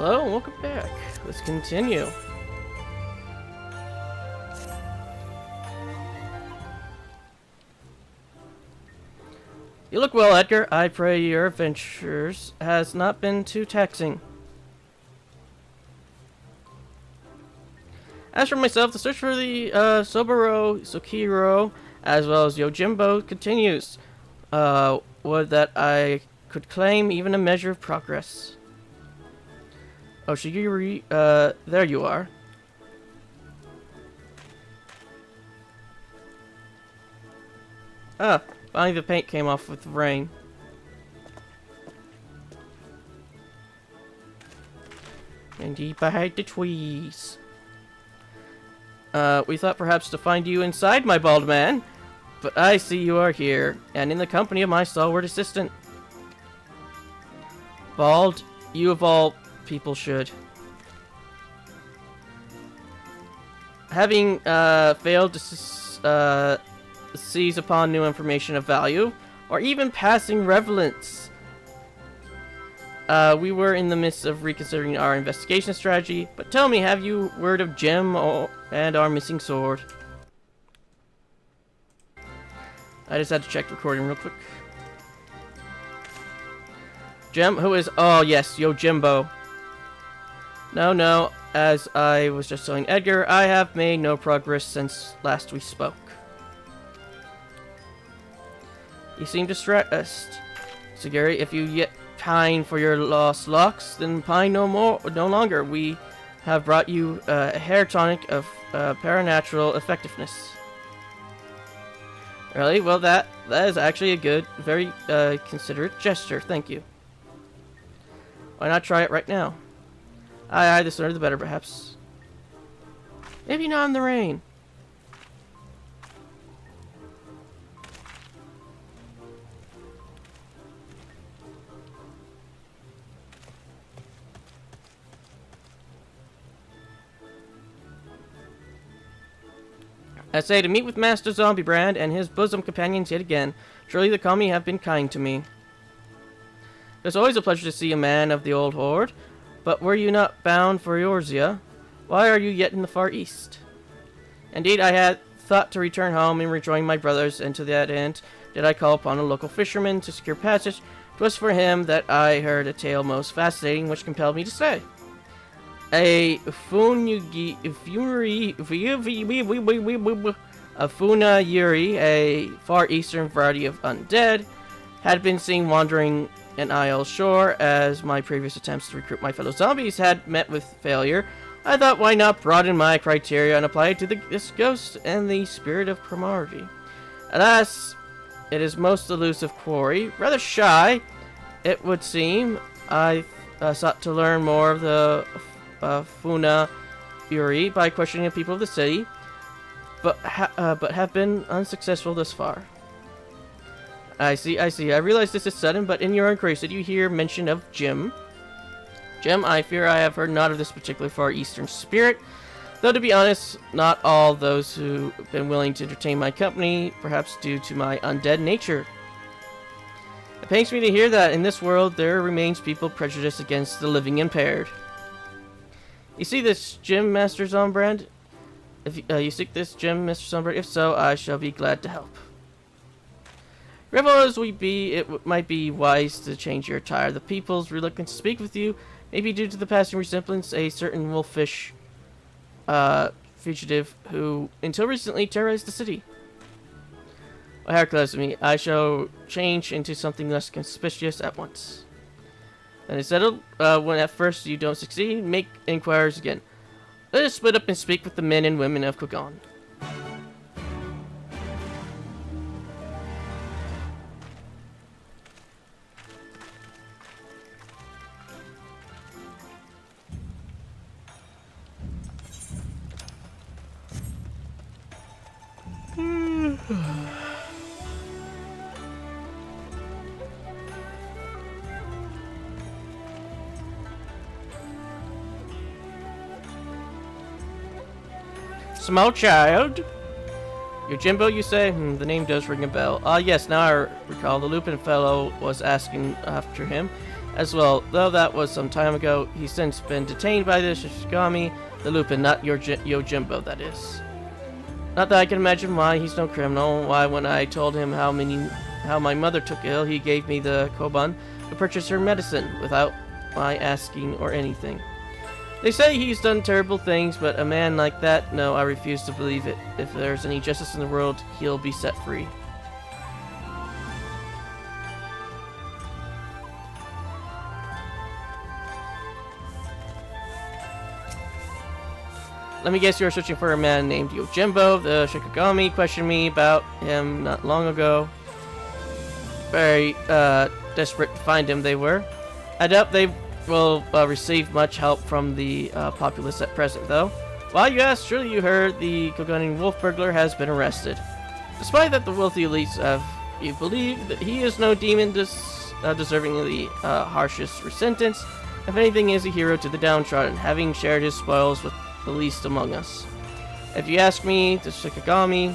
Hello and welcome back. Let's continue. You look well, Edgar. I pray your adventures has not been too taxing. As for myself, the search for the Soboro, Sukiro, as well as Yojimbo continues. Would that I could claim even a measure of progress. Oh, Shigiri, there you are. Ah, finally the paint came off with the rain. And deep behind the trees. We thought perhaps to find you inside, my bald man. But I see you are here, and in the company of my stalwart assistant. Bald, you of all people should. Having failed to seize upon new information of value, or even passing relevance. We were in the midst of reconsidering our investigation strategy, but tell me, have you word of Jim and our missing sword? I just had to check the recording real quick. Jim, who is... Oh, yes, Yojimbo. No, as I was just telling Edgar, I have made no progress since last we spoke. You seem distressed. Sagiri, if you yet pine for your lost locks, then pine no longer. We have brought you a hair tonic of paranatural effectiveness. Really? Well, that is actually a good, very considerate gesture. Thank you. Why not try it right now? Aye, the sooner the better, perhaps. Maybe not in the rain. I say to meet with Master Zombie Brand and his bosom companions yet again. Surely the Kami have been kind to me. It's always a pleasure to see a man of the old horde. But were you not bound for Eorzea? Why are you yet in the far east? Indeed, I had thought to return home and rejoin my brothers, and to that end did I call upon a local fisherman to secure passage. 'Twas for him that I heard a tale most fascinating, which compelled me to stay. A Funayuri, a far eastern variety of undead, had been seen wandering an isle shore. As my previous attempts to recruit my fellow zombies had met with failure, I thought why not broaden my criteria and apply it to this ghost and the spirit of camaraderie. Alas, it is most elusive quarry, rather shy, it would seem. I sought to learn more of the Funayuri by questioning the people of the city, but have been unsuccessful thus far. I see. I realize this is sudden, but in your inquiries, did you hear mention of Jim? Jim, I fear I have heard not of this particular far eastern spirit, though to be honest, not all those who have been willing to entertain my company, perhaps due to my undead nature. It pains me to hear that in this world there remains people prejudiced against the living impaired. You see this Jim, Master Zombrand? If you seek this Jim, Mr. Zombrand, if so, I shall be glad to help. Rebel as we be, it might be wise to change your attire. The people's reluctance to speak with you may be due to the passing resemblance a certain wolfish fugitive who, until recently, terrorized the city. Well, how close to me. I shall change into something less conspicuous at once. And it's settled. When at first you don't succeed, make inquiries again. Let us split up and speak with the men and women of Kogon. Small child? Yojimbo, you say? The name does ring a bell. Ah, yes, now I recall. The Lupin fellow was asking after him. as well, though that was some time ago. He's since been detained by the Shikigami, the Lupin, not Yojimbo, that is. Not that I can imagine why. He's no criminal. Why, when I told him how my mother took ill, he gave me the koban to purchase her medicine without my asking or anything. They say he's done terrible things, but a man like that, no, I refuse to believe it. If there's any justice in the world, he'll be set free. Let me guess, you're searching for a man named Yojimbo. The Shikigami questioned me about him not long ago. Very desperate to find him, they were. I doubt they will receive much help from the populace at present, though. Why, you ask? Surely you heard the Koganin wolf burglar has been arrested. Despite that, the wealthy elites you believe that he is no demon deserving the harshest sentence. If anything, he is a hero to the downtrodden, having shared his spoils with the least among us. If you ask me, the Shikigami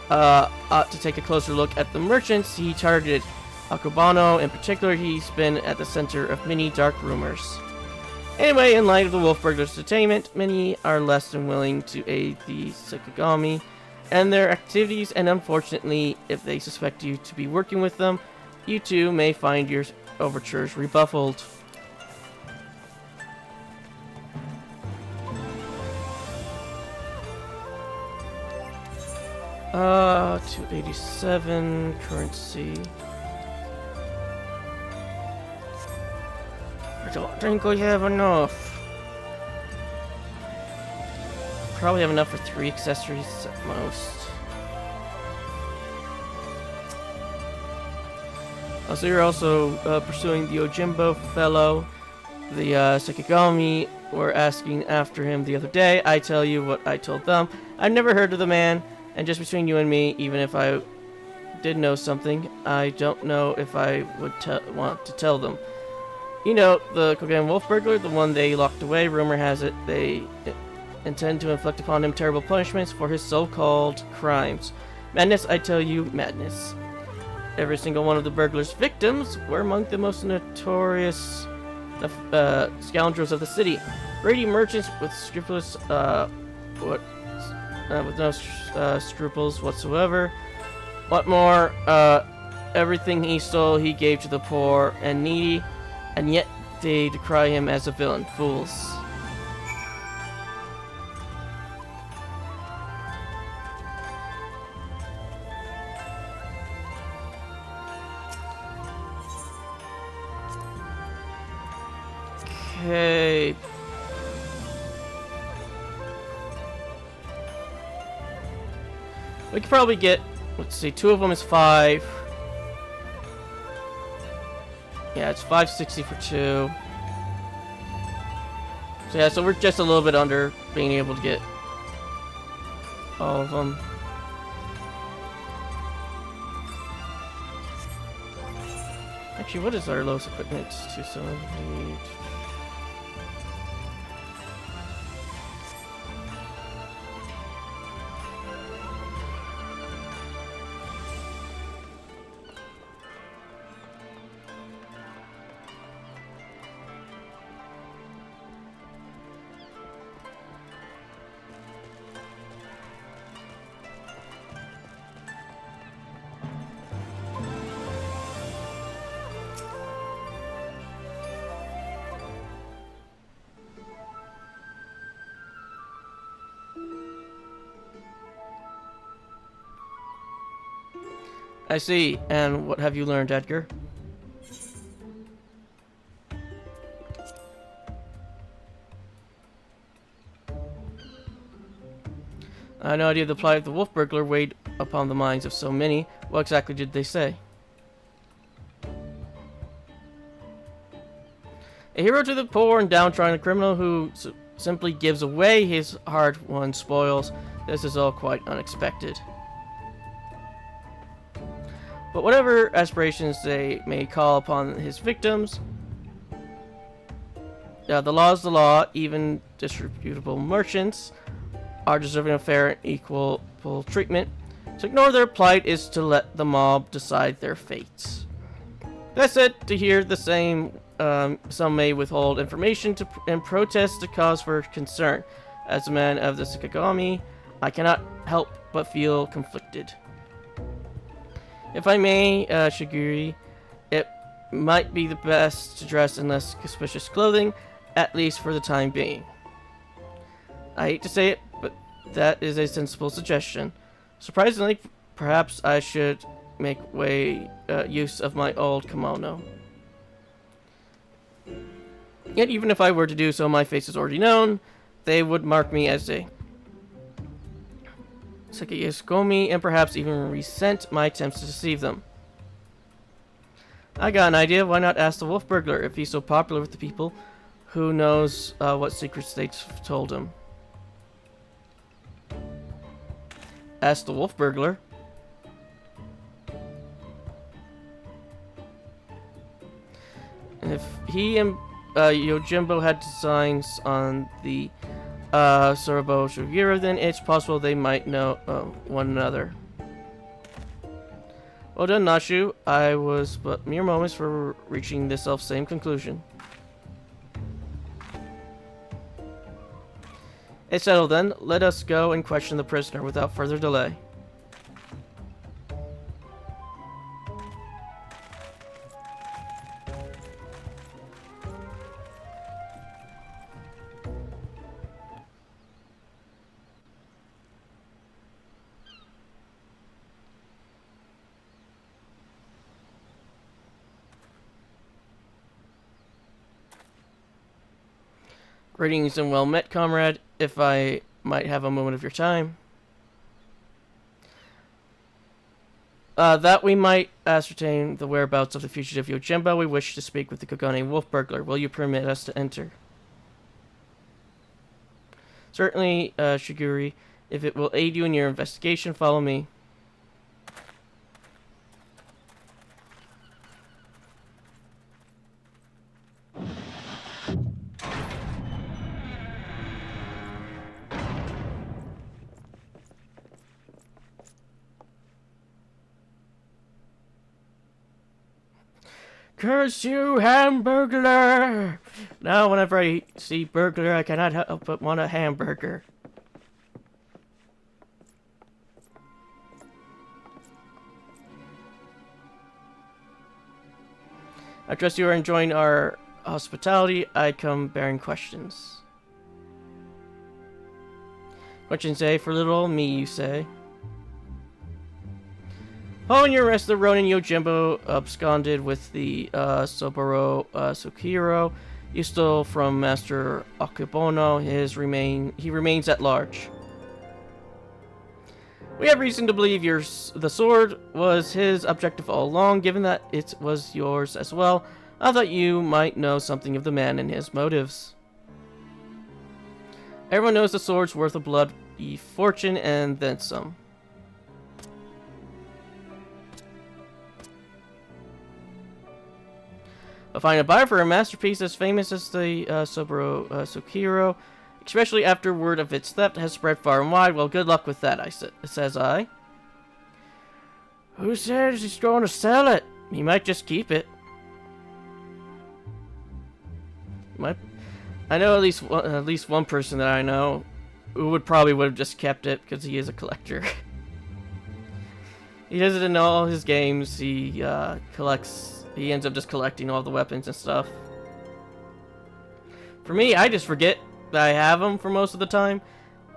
ought to take a closer look at the merchants he targeted. Akubano, in particular, he's been at the center of many dark rumors. Anyway, in light of the wolf burglar's detainment, many are less than willing to aid the Shikigami and their activities, and unfortunately, if they suspect you to be working with them, you too may find your overtures rebuffed. 287 currency. I don't think we have enough. Probably have enough for 3 accessories at most. So you're also pursuing the Yojimbo fellow. The Shikigami were asking after him the other day. I tell you what I told them. I've never heard of the man. And just between you and me, even if I did know something, I don't know if I would want to tell them. You know, the Kogan wolf burglar, the one they locked away, rumor has it they intend to inflict upon him terrible punishments for his so-called crimes. Madness, I tell you, madness. Every single one of the burglar's victims were among the most notorious scoundrels of the city. Greedy merchants with scrupulous, with no scruples whatsoever. What more, everything he stole he gave to the poor and needy, and yet they decry him as a villain. Fools. Okay. We could probably get, let's see, 2 of them is 5. Yeah, it's 560 for 2. So yeah, so we're just a little bit under being able to get all of them. Actually, what is our lowest equipment? 270. I see. And what have you learned, Edgar? I had no idea the plight of the wolf burglar weighed upon the minds of so many. What exactly did they say? A hero to the poor and downtrodden, a criminal who simply gives away his hard-won spoils. This is all quite unexpected. But whatever aspirations they may call upon his victims, the law is the law. Even disreputable merchants are deserving of fair and equal treatment. To ignore their plight is to let the mob decide their fates. That said, to hear the same, some may withhold information and protest the cause for concern. As a man of the Sakagami, I cannot help but feel conflicted. If I may, Shiguri, it might be the best to dress in less conspicuous clothing, at least for the time being. I hate to say it, but that is a sensible suggestion. Surprisingly, perhaps I should make use of my old kimono. Yet even if I were to do so, my face is already known. They would mark me as a Sakayasukomi and perhaps even resent my attempts to deceive them. I got an idea. Why not ask the Wolf Burglar if he's so popular with the people? Who knows what secrets they've told him? Ask the Wolf Burglar. And if he and Yojimbo had designs on the Sorobo Shugira, then it's possible they might know one another. Well done, Nashu. I was but mere moments for reaching this self-same conclusion. It's settled then. Let us go and question the prisoner without further delay. Greetings and well met, comrade. If I might have a moment of your time. That we might ascertain the whereabouts of the fugitive Yojimbo, we wish to speak with the Kogane Wolf Burglar. Will you permit us to enter? Certainly, Shiguri. If it will aid you in your investigation, follow me. Curse you, hamburglar! Now, whenever I see burglar, I cannot help but want a hamburger. I trust you are enjoying our hospitality. I come bearing questions. Questions A for little old me, you say? Following your arrest, the Ronin Yojimbo absconded with the Soboro Sukiro you stole from Master Akubono. He remains at large. We have reason to believe the sword was his objective all along, given that it was yours as well. I thought you might know something of the man and his motives. Everyone knows the sword's worth a bloody fortune and then some. Find a buyer for a masterpiece as famous as the Soboro Sukiro, especially after word of its theft has spread far and wide. Well, good luck with that, says I. Who says he's going to sell it? He might just keep it. I know at least one person that I know who probably would have just kept it because he is a collector. He does it in all his games. He He ends up just collecting all the weapons and stuff. For me, I just forget that I have them for most of the time,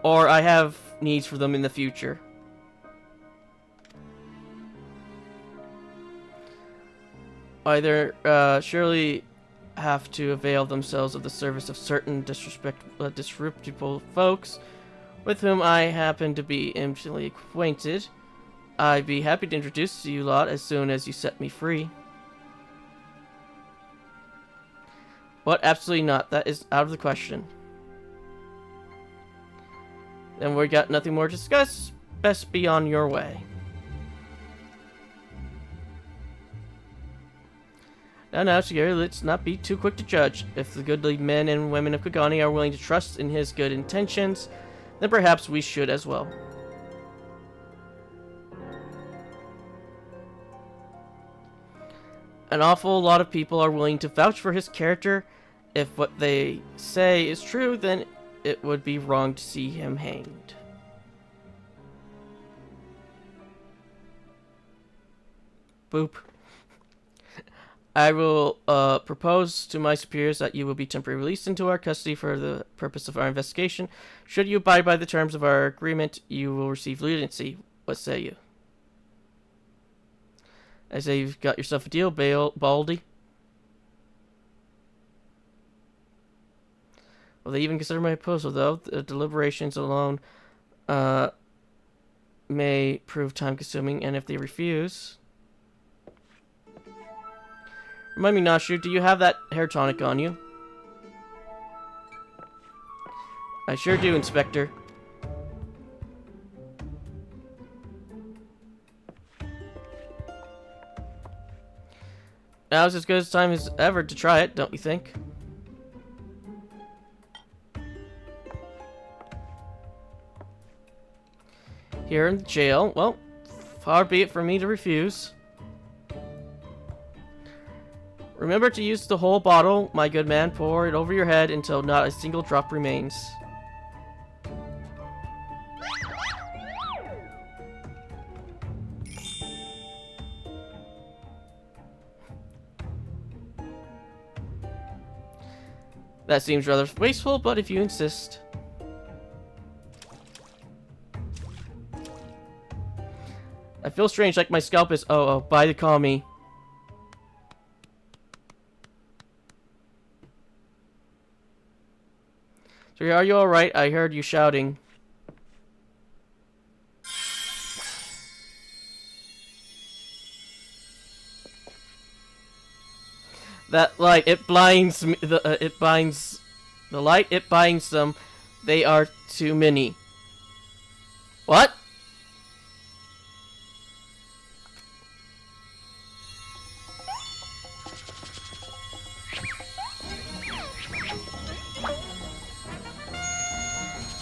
or I have needs for them in the future. Either surely have to avail themselves of the service of certain disreputable folks with whom I happen to be intimately acquainted. I'd be happy to introduce you lot as soon as you set me free. What? Absolutely not. That is out of the question. Then we got nothing more to discuss. Best be on your way. Now, together, let's not be too quick to judge. If the goodly men and women of Kogane are willing to trust in his good intentions, then perhaps we should as well. An awful lot of people are willing to vouch for his character. If what they say is true, then it would be wrong to see him hanged. Boop. I will propose to my superiors that you will be temporarily released into our custody for the purpose of our investigation. Should you abide by the terms of our agreement, you will receive leniency. What say you? I say you've got yourself a deal, Baldy. Well, they even consider my proposal, though. The deliberations alone may prove time-consuming, and if they refuse... Remind me, Nashu, do you have that hair tonic on you? I sure do, Inspector. Now's as good a time as ever to try it, don't you think? Here in the jail, well, far be it from me to refuse. Remember to use the whole bottle, my good man. Pour it over your head until not a single drop remains. That seems rather wasteful, but if you insist. I feel strange, like my scalp is... Oh, by the call me. So are you alright? I heard you shouting. That light, it blinds me. It binds the light. It binds them. They are too many. What?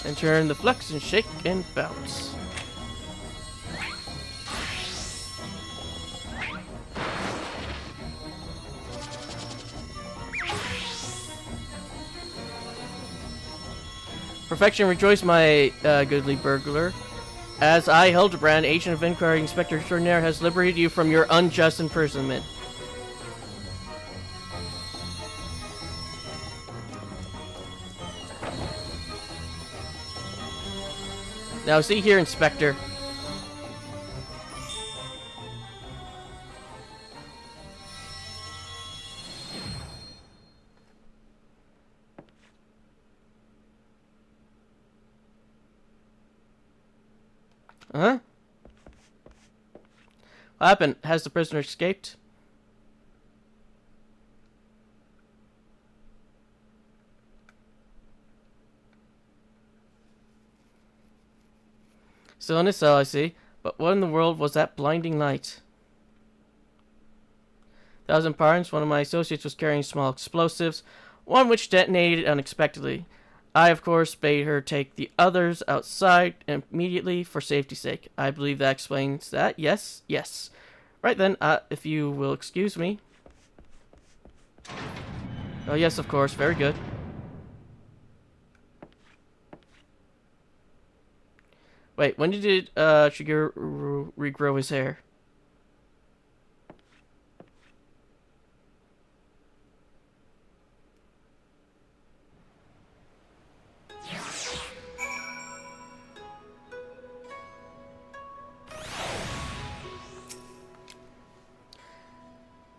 And turn the flex and shake and bounce. Perfection, rejoice, my goodly burglar. As I, Hildebrand, agent of inquiry inspector extraordinaire, has liberated you from your unjust imprisonment. Now, see here, Inspector. Huh? What happened? Has the prisoner escaped? Still in his cell, I see. But what in the world was that blinding light? 1,000 pardons, one of my associates was carrying small explosives, one which detonated unexpectedly. I, of course, bade her take the others outside immediately for safety's sake. I believe that explains that. Yes, yes. Right then, if you will excuse me. Oh, yes, of course. Very good. Wait, when did Shigeru regrow his hair?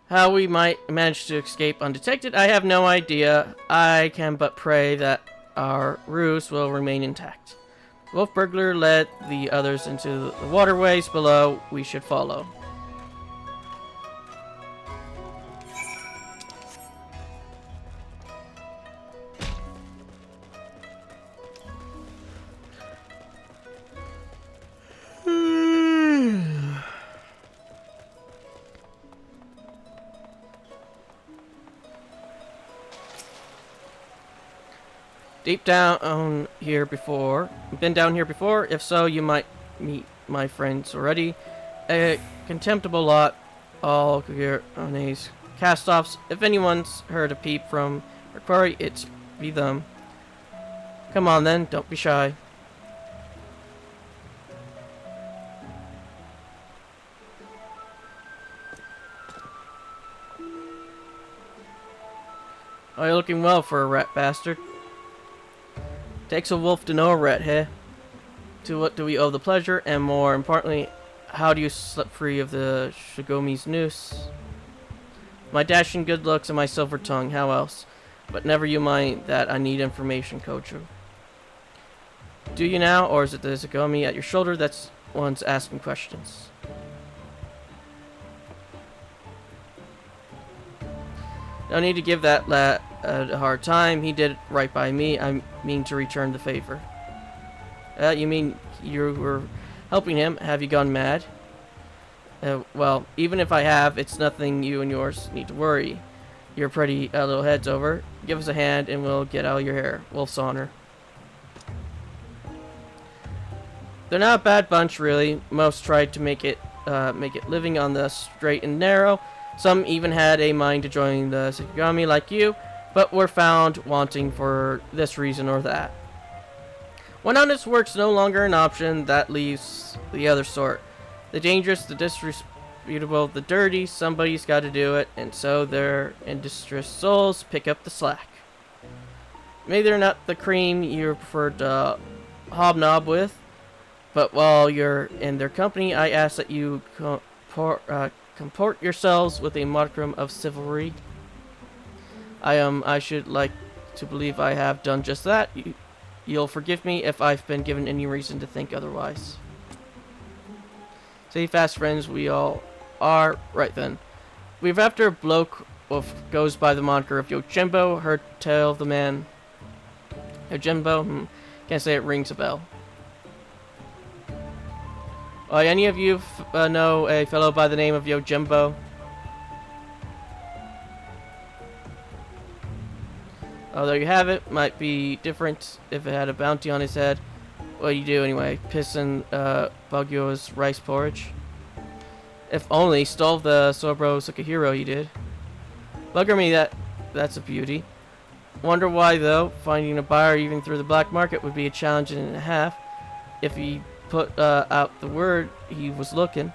How we might manage to escape undetected, I have no idea. I can but pray that our ruse will remain intact. Wolf Burglar led the others into the waterways below. We should follow. Deep down here before. Been down here before? If so, you might meet my friends already. A contemptible lot. All Kugirones cast-offs. If anyone's heard a peep from our quarry, it's be them. Come on then, don't be shy. Oh, you're looking well for a rat bastard. Takes a wolf to know a rat, hey? To what do we owe the pleasure, and more importantly, how do you slip free of the Shigomi's noose? My dashing good looks and my silver tongue, how else? But never you mind that, I need information, Kojo. Do you now, or is it the Shigomi at your shoulder that's one's asking questions? No need to give that lad a hard time. He did right by me. I mean to return the favor. You mean you were helping him? Have you gone mad? Well, even if I have, it's nothing you and yours need to worry. Your pretty little head's over. Give us a hand and we'll get out your hair. Wolf's honor. They're not a bad bunch, really. Most tried to make it living on the straight and narrow. Some even had a mind to join the Shigami like you, but were found wanting for this reason or that. When honest work's no longer an option, that leaves the other sort. The dangerous, the disreputable, the dirty, somebody's got to do it, and so their industrious souls pick up the slack. Maybe they're not the cream you prefer to hobnob with, but while you're in their company, I ask that you comport yourselves with a modicum of chivalry. I should like to believe I have done just that. You'll forgive me if I've been given any reason to think otherwise. Say fast, friends, we all are. Right then. We've after a bloke who goes by the moniker of Yojimbo. Heard tell of the man. Yojimbo? Can't say it rings a bell. Any of you know a fellow by the name of Yojimbo? Oh, there you have it. Might be different if it had a bounty on his head. What do you do anyway? Piss in Bagyo's rice porridge? If only stole the Sobro Sukahiro you did. Bugger me, that's a beauty. Wonder why though, finding a buyer even through the black market would be a challenge and a half. If he put out the word he was looking,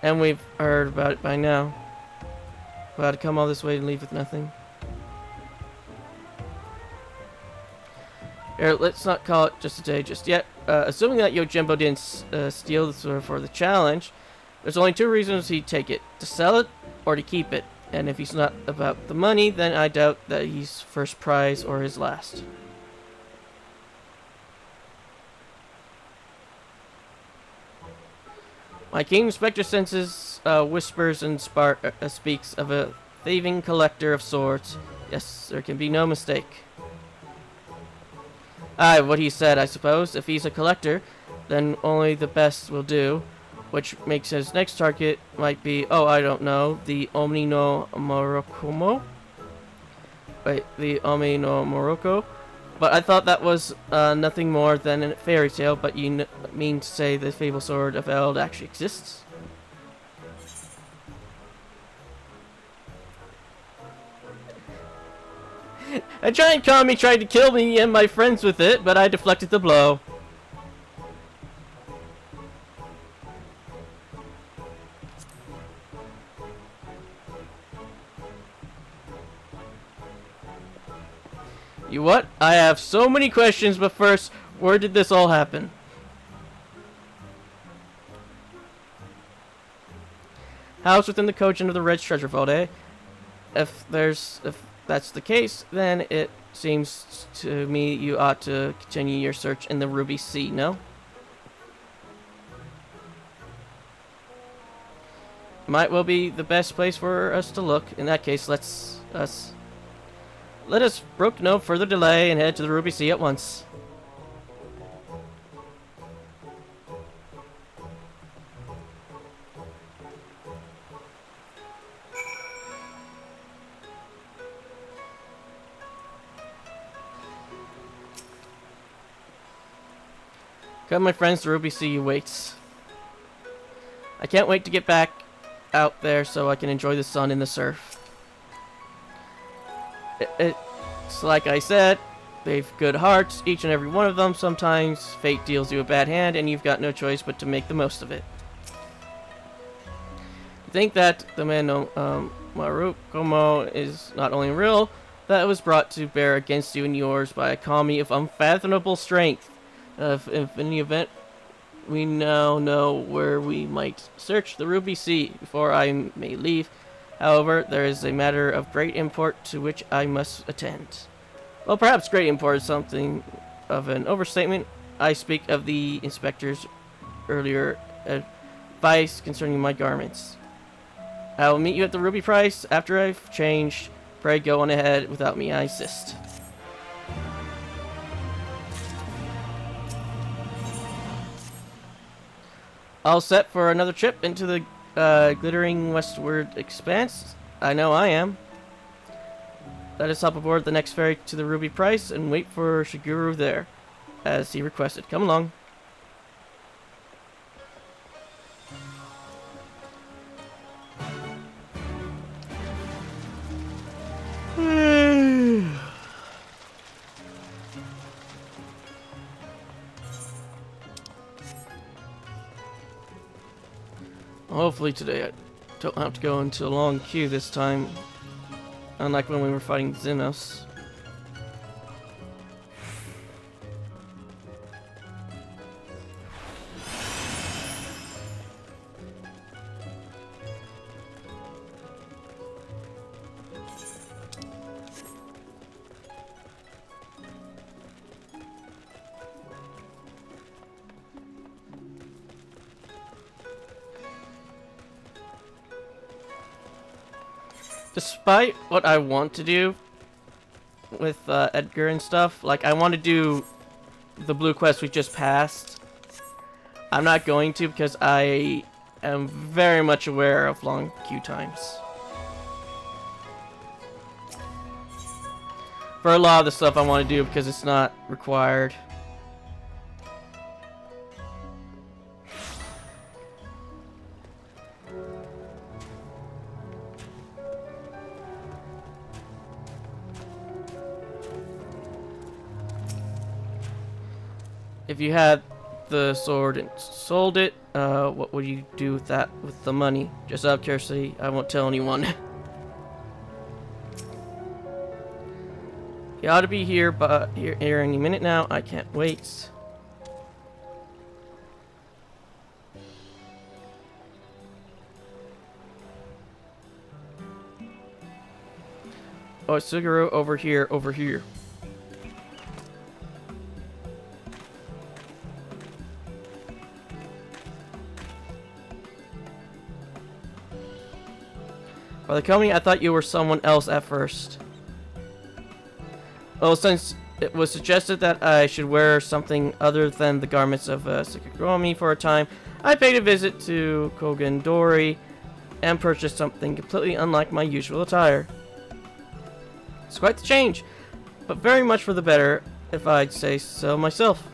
and we've heard about it by now. About to come all this way and leave with nothing. Here, let's not call it just a day just yet. Assuming that Yojimbo didn't steal the sword for the challenge, there's only two reasons he'd take it. To sell it, or to keep it. And if he's not about the money, then I doubt that he's first prize or his last. My keen inspector senses, whispers and speaks of a thieving collector of swords. Yes, there can be no mistake. Aye, what he said, I suppose. If he's a collector, then only the best will do, which makes his next target might be, oh, I don't know, the Omni no Morokumo? Wait, the Omni no Moroko? But I thought that was nothing more than a fairy tale, but you mean to say the fabled sword of Eld actually exists? A giant kami tried to kill me and my friends with it, but I deflected the blow. You what? I have so many questions, but first, where did this all happen? House within the Kojin of the Red Treasure Vault, eh? If that's the case, then it seems to me you ought to continue your search in the Ruby Sea, no? Might well be the best place for us to look. In that case, let us brook no further delay and head to the Ruby Sea at once. Come, my friends, the Ruby Sea waits. I can't wait to get back out there so I can enjoy the sun and the surf. It's like I said, they've good hearts, each and every one of them. Sometimes fate deals you a bad hand, and you've got no choice but to make the most of it. Think that the man Marukomo is not only real, that it was brought to bear against you and yours by a kami of unfathomable strength. If in any event, we now know where we might search the Ruby Sea before I may leave. However, there is a matter of great import to which I must attend. Well, perhaps great import is something of an overstatement. I speak of the inspector's earlier advice concerning my garments. I will meet you at the Ruby Price after I've changed. Pray go on ahead without me, I insist. All set for another trip into the glittering westward expanse? I know I am. Let us hop aboard the next ferry to the Ruby Price and wait for Shiguru there, as he requested. Come along. Hopefully today I don't have to go into a long queue this time, unlike when we were fighting Xenos. Despite what I want to do with Edgar and stuff, like I want to do the blue quest we just passed, I'm not going to because I am very much aware of long queue times. For a lot of the stuff I want to do because it's not required. If you had the sword and sold it, what would you do with that, with the money? Just out of curiosity, I won't tell anyone. He ought to be here, but here any minute now. I can't wait. Oh, Suguru, over here, over here. By the company, I thought you were someone else at first. Well, since it was suggested that I should wear something other than the garments of Sakagomi for a time, I paid a visit to Kogendori and purchased something completely unlike my usual attire. It's quite the change, but very much for the better, if I'd say so myself.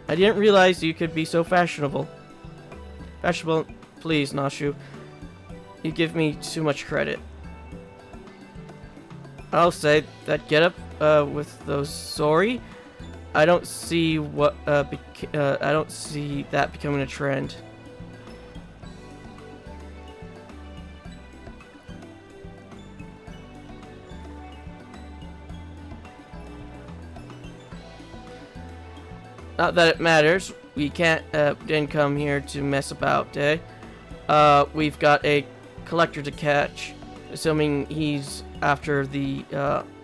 I didn't realize you could be so fashionable. Fashionable, please, Nashu. You give me too much credit. I'll say that getup with those Zori, I don't see what I don't see that becoming a trend. Not that it matters. We didn't come here to mess about, eh? We've got a collector to catch, assuming he's after the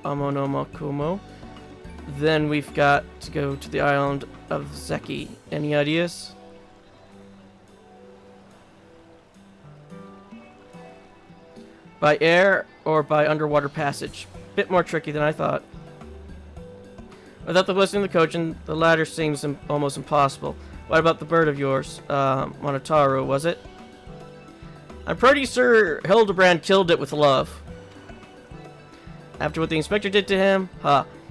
Amonomakumo. Then we've got to go to the island of Zeki. Any ideas? By air or by underwater passage? Bit more tricky than I thought. Without the blessing of the Kojin, the latter seems almost impossible. What about the bird of yours? Monotaru, was it? I'm pretty sure Hildebrand killed it with love. After what the inspector did to him,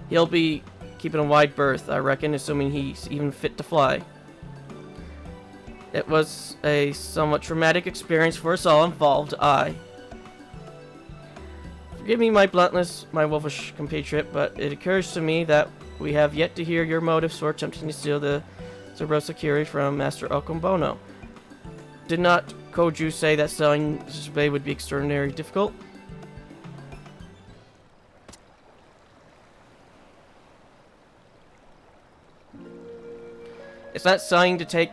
he'll be keeping a wide berth, I reckon, assuming he's even fit to fly. It was a somewhat traumatic experience for us all involved, Forgive me my bluntness, my wolfish compatriot, but it occurs to me that we have yet to hear your motives for attempting to steal the Zerbrosakiri from Master Okumbono. Did not Koju say that selling Zubei would be extraordinarily difficult? It's not selling to take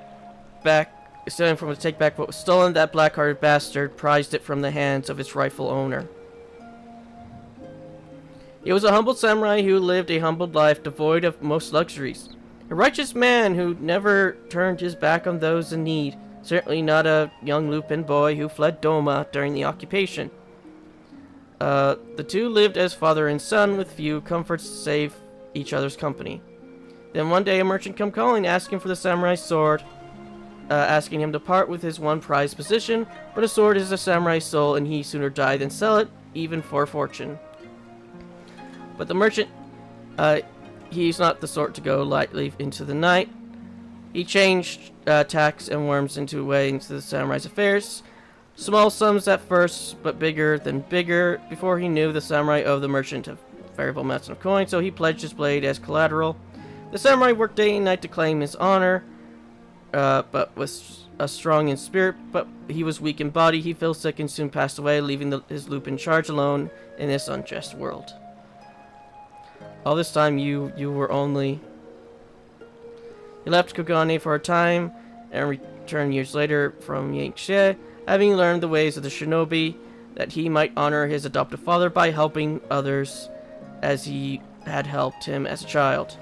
back, selling from to take back what was stolen. That black-hearted bastard prized it from the hands of its rightful owner. He was a humble samurai who lived a humbled life devoid of most luxuries. A righteous man who never turned his back on those in need. Certainly not a young Lupin boy who fled Doma during the occupation. The two lived as father and son with few comforts save each other's company. Then one day a merchant come calling, asking for the samurai's sword, asking him to part with his one prized possession, but a sword is a samurai's soul and he sooner die than sell it, even for a fortune. But the merchant, he's not the sort to go lightly into the night. He changed tacks and worms into way into the samurai's affairs. Small sums at first, but bigger than bigger. Before he knew, the samurai owed the merchant a variable amount of coin, so he pledged his blade as collateral. The samurai worked day and night to claim his honor, but was strong in spirit, but he was weak in body. He fell sick and soon passed away, leaving his Lupin charge alone in this unjust world. All this time, you were only... He left Kogane for a time, and returned years later from Yangtze, having learned the ways of the shinobi, that he might honor his adoptive father by helping others as he had helped him as a child.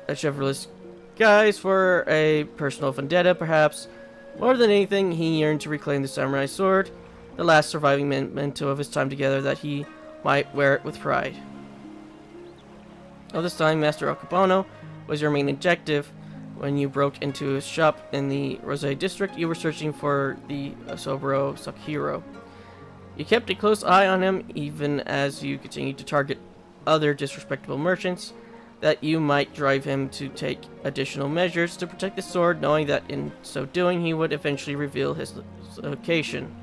A chivalrous guise for a personal vendetta, perhaps. More than anything, he yearned to reclaim the samurai sword, the last surviving memento of his time together, that he might wear it with pride. All this time, Master Okubono was your main objective. When you broke into his shop in the Rose district, you were searching for the Sobro Sakihiro. You kept a close eye on him, even as you continued to target other disrespectful merchants, that you might drive him to take additional measures to protect the sword, knowing that in so doing he would eventually reveal his location.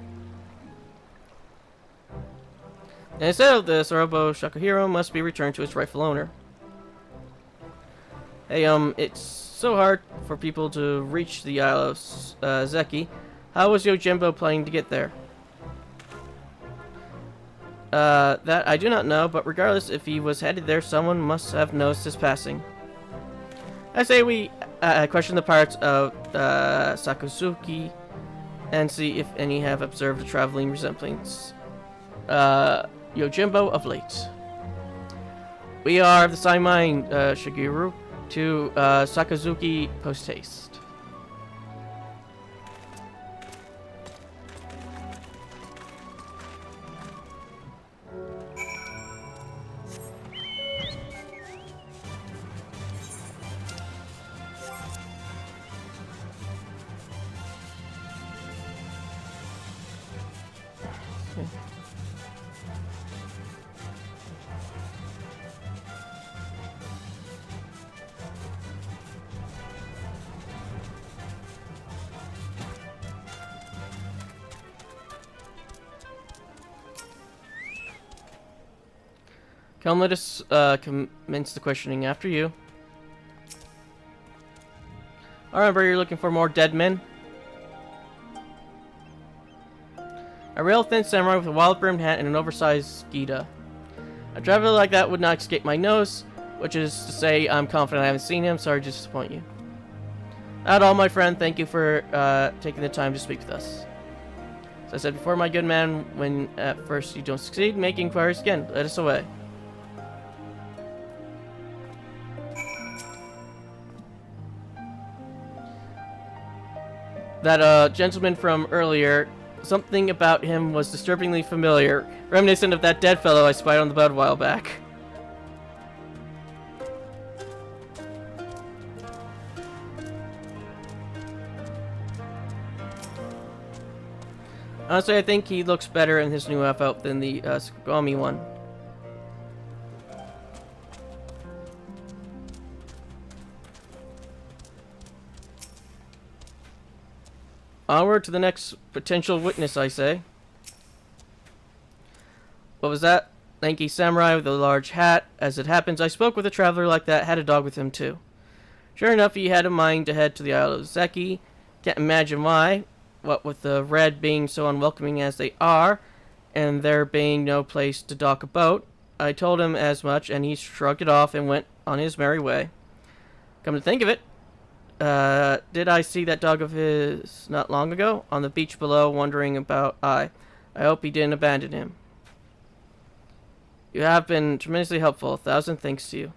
And instead of the Sorobo Shakahiro must be returned to its rightful owner. Hey, it's so hard for people to reach the Isle of Zeki. How was Yojimbo planning to get there? That I do not know, but regardless, if he was headed there, someone must have noticed his passing. I say we question the pirates of Sakusuki and see if any have observed a traveling resemblance Yojimbo of late. We are of the same mind, Shigeru, to Sakazuki post-haste. Come, let us commence the questioning after you. I remember you're looking for more dead men. A real thin samurai with a wild-brimmed hat and an oversized gita. A traveler like that would not escape my nose, which is to say I'm confident I haven't seen him. Sorry to disappoint you. Not all, my friend. Thank you for taking the time to speak with us. As I said before, my good man, when at first you don't succeed, make inquiries again. Let us away. That gentleman from earlier, something about him was disturbingly familiar, reminiscent of that dead fellow I spied on the boat a while back. Honestly, I think he looks better in his new outfit than the Sakugami one. Onward to the next potential witness, I say. What was that? Lanky samurai with a large hat. As it happens, I spoke with a traveler like that, had a dog with him too. Sure enough, he had a mind to head to the Isle of Zeki. Can't imagine why. What with the red being so unwelcoming as they are, and there being no place to dock a boat. I told him as much, and he shrugged it off and went on his merry way. Come to think of it, did I see that dog of his not long ago? On the beach below, wondering about I hope he didn't abandon him. You have been tremendously helpful. 1,000 thanks to you.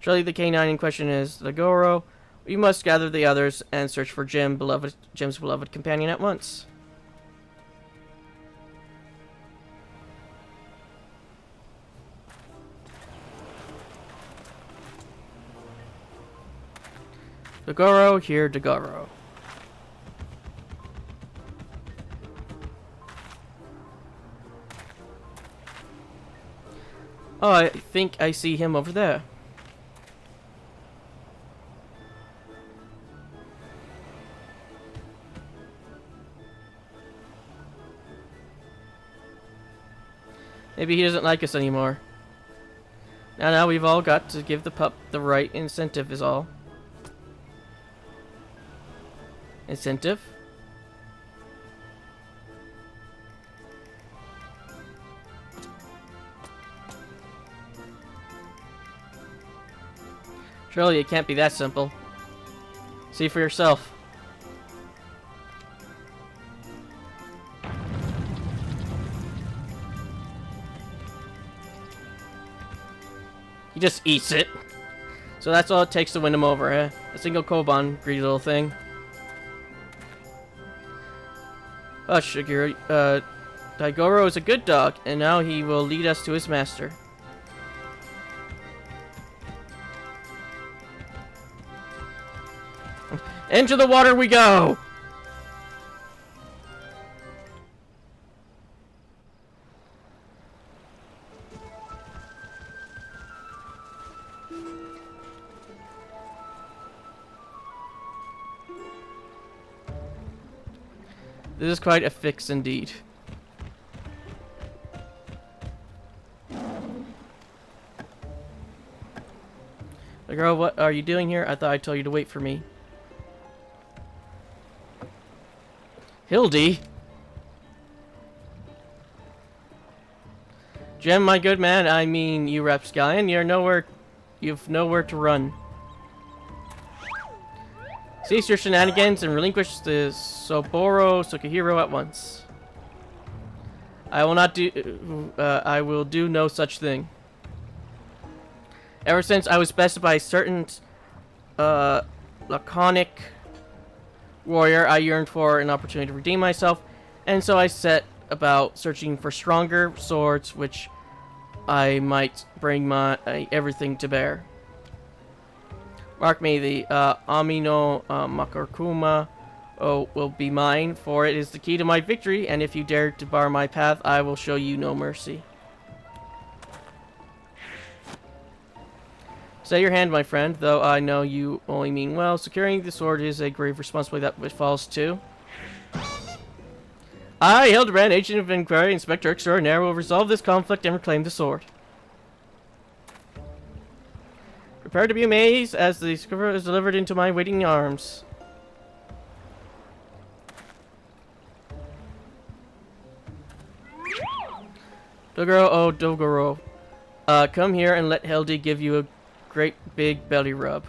Surely the canine in question is the Goro. We must gather the others and search for Jim's beloved companion at once. Dagoro, here Dagoro. Oh, I think I see him over there. Maybe he doesn't like us anymore. Now we've all got to give the pup the right incentive is all. Incentive? Surely it can't be that simple. See for yourself. He just eats it. So that's all it takes to win him over, eh? A single koban, greedy little thing. Hush, Shiguro. Daigoro is a good dog, and now he will lead us to his master. Into the water we go! This is quite a fix indeed. The girl, what are you doing here? I thought I told you to wait for me. Hildy? Jem, my good man, I mean you rapscallion, you've nowhere to run. Cease your shenanigans and relinquish the Soboro Sukihiro at once. I will do no such thing. Ever since I was bested by a certain laconic warrior, I yearned for an opportunity to redeem myself, and so I set about searching for stronger swords which I might bring my everything to bear. Mark me, the Amino Makarukuma will be mine, for it is the key to my victory, and if you dare to bar my path, I will show you no mercy. Stay your hand, my friend, though I know you only mean well. Securing the sword is a grave responsibility that falls to. I, Hildebrand, Agent of Inquiry, Inspector Extraordinaire, will resolve this conflict and reclaim the sword. Prepare to be amazed as the scriver is delivered into my waiting arms. Dogoro, oh Dogoro. Come here and let Hildy give you a great big belly rub.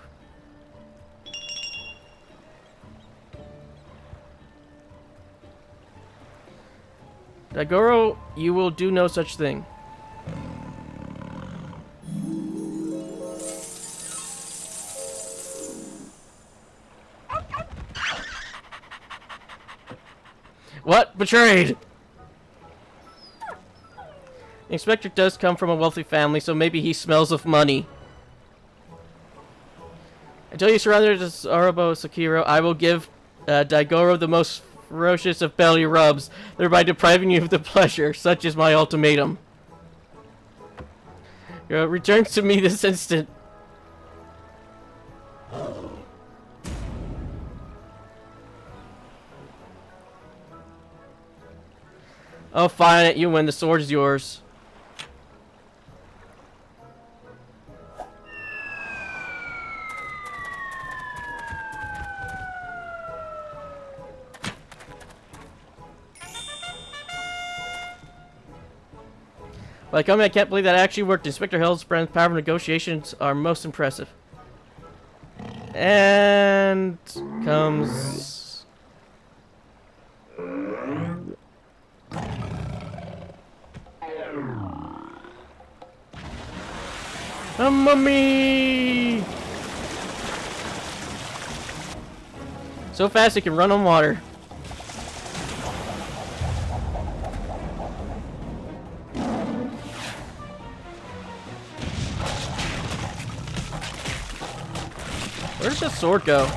Dagoro, you will do no such thing. What? Betrayed! The inspector does come from a wealthy family, so maybe he smells of money. Until you surrender to Sorobo Sakiro, I will give Daigoro the most ferocious of belly rubs, thereby depriving you of the pleasure. Such is my ultimatum. Return to me this instant. Oh, fine, you win. The sword is yours. Like, I mean, I can't believe that actually worked. Inspector Hillsbrand's power of negotiations are most impressive. And comes a mummy. So fast it can run on water. Where does the sword go?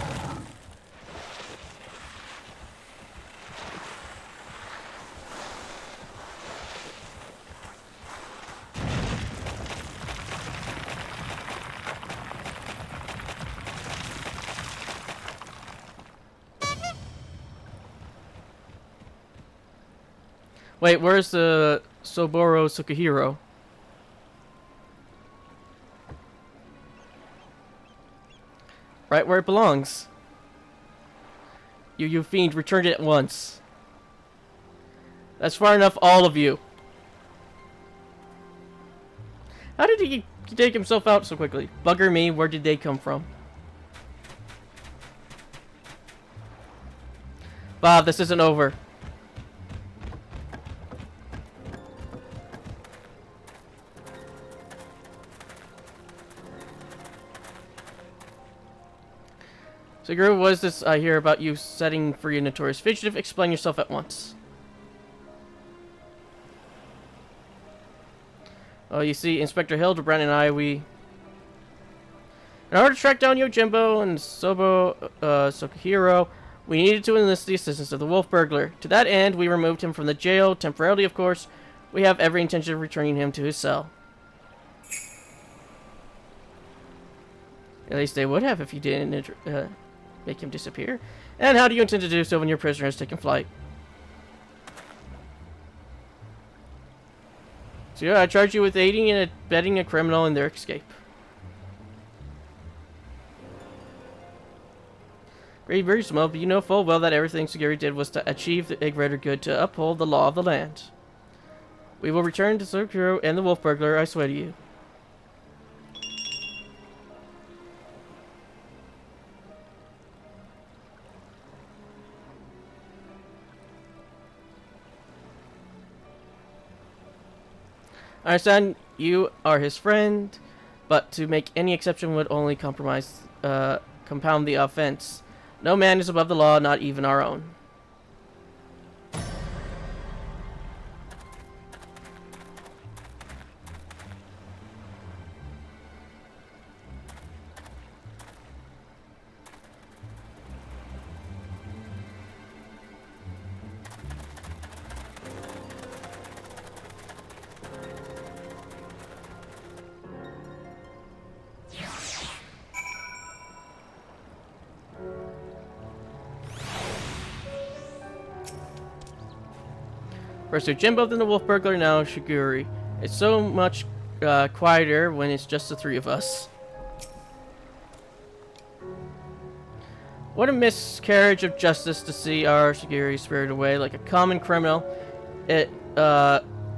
Wait, where's the Soboro Sukahiro? Right where it belongs. You fiend, returned it at once. That's far enough, all of you. How did he take himself out so quickly? Bugger me, where did they come from? Bob, this isn't over. So, Guru, what is this I hear about you setting free a notorious fugitive? Explain yourself at once. Oh, you see, Inspector Hildebrand and I, in order to track down Yojimbo and Sokahiro, we needed to enlist the assistance of the wolf burglar. To that end, we removed him from the jail, temporarily of course. We have every intention of returning him to his cell. At least they would have if you didn't make him disappear. And how do you intend to do so when your prisoner has taken flight? So yeah, I charge you with aiding and abetting a criminal in their escape. Very small, but you know full well that everything Sugiri did was to achieve the greater good, to uphold the law of the land. We will return to Sukahiro and the wolf burglar, I swear to you. I understand you are his friend, but to make any exception would only compound the offense. No man is above the law, not even our own. First Yojimbo, then the wolf burglar, now Shiguri. It's so much quieter when it's just the three of us. What a miscarriage of justice to see our Shiguri spirited away like a common criminal. It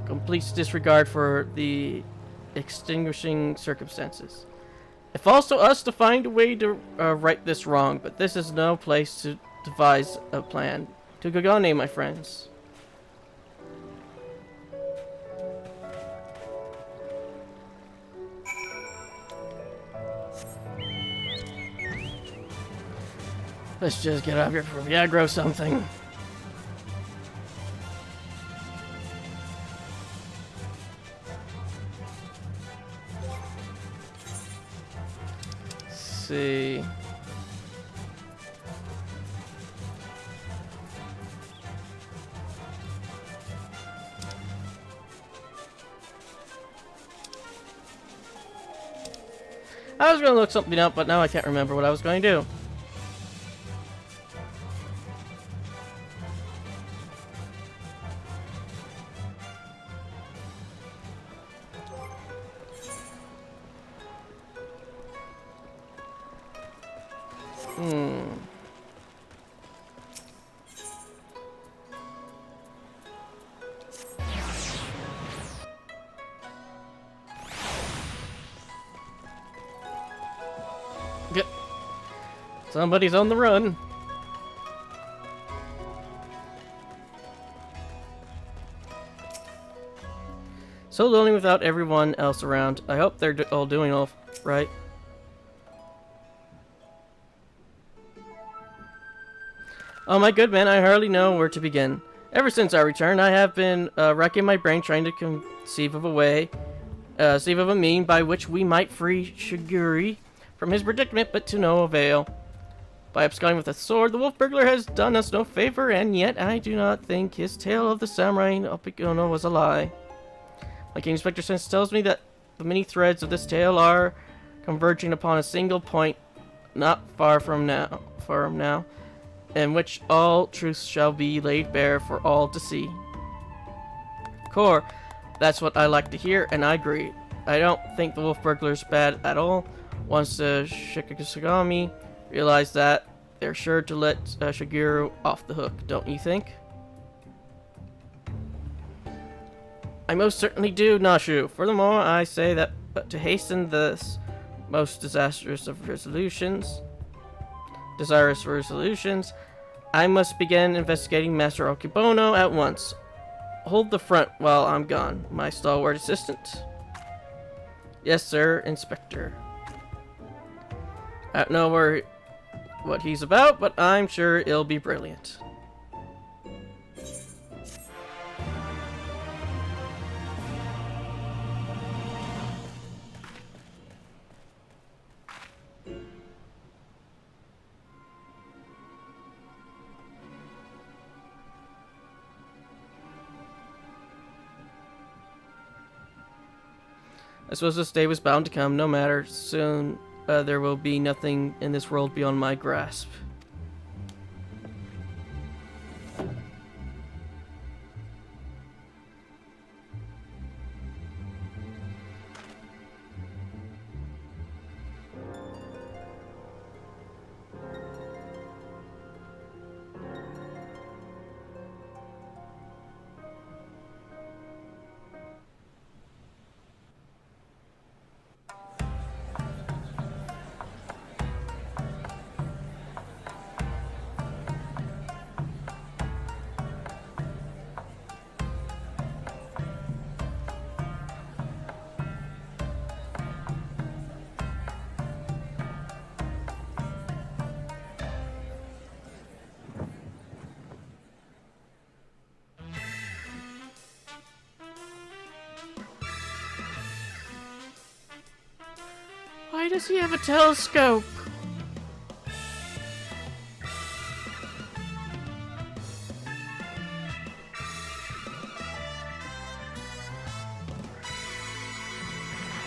completes disregard for the extinguishing circumstances. It falls to us to find a way to right this wrong, but this is no place to devise a plan. To Gogone, my friends. Let's just get out of here before we aggro something. Let's see. I was going to look something up, but now I can't remember what I was going to do. Hmm. Yep. Somebody's on the run. So lonely without everyone else around. I hope they're all doing all right. Oh my good man, I hardly know where to begin. Ever since our return, I have been racking my brain trying to conceive of a way, conceive of a mean by which we might free Shiguri from his predicament, but to no avail. By absconding with a sword, the wolf burglar has done us no favor, and yet I do not think his tale of the samurai in Opikono was a lie. My King Inspector sense tells me that the many threads of this tale are converging upon a single point not far from now, in which all truths shall be laid bare for all to see. Core, that's what I like to hear, and I agree. I don't think the wolf burglar's bad at all. Once the Shikigami realize that, they're sure to let Shigeru off the hook, don't you think? I most certainly do, Nashu. Furthermore, I say that to hasten this most desirous resolutions, I must begin investigating Master Okibono at once. Hold the front while I'm gone, my stalwart assistant. Yes, sir, Inspector. I don't know what he's about, but I'm sure it'll be brilliant. I suppose this day was bound to come, no matter. Soon there will be nothing in this world beyond my grasp. Why does he have a telescope?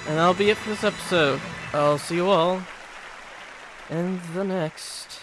And that'll be it for this episode. I'll see you all in the next.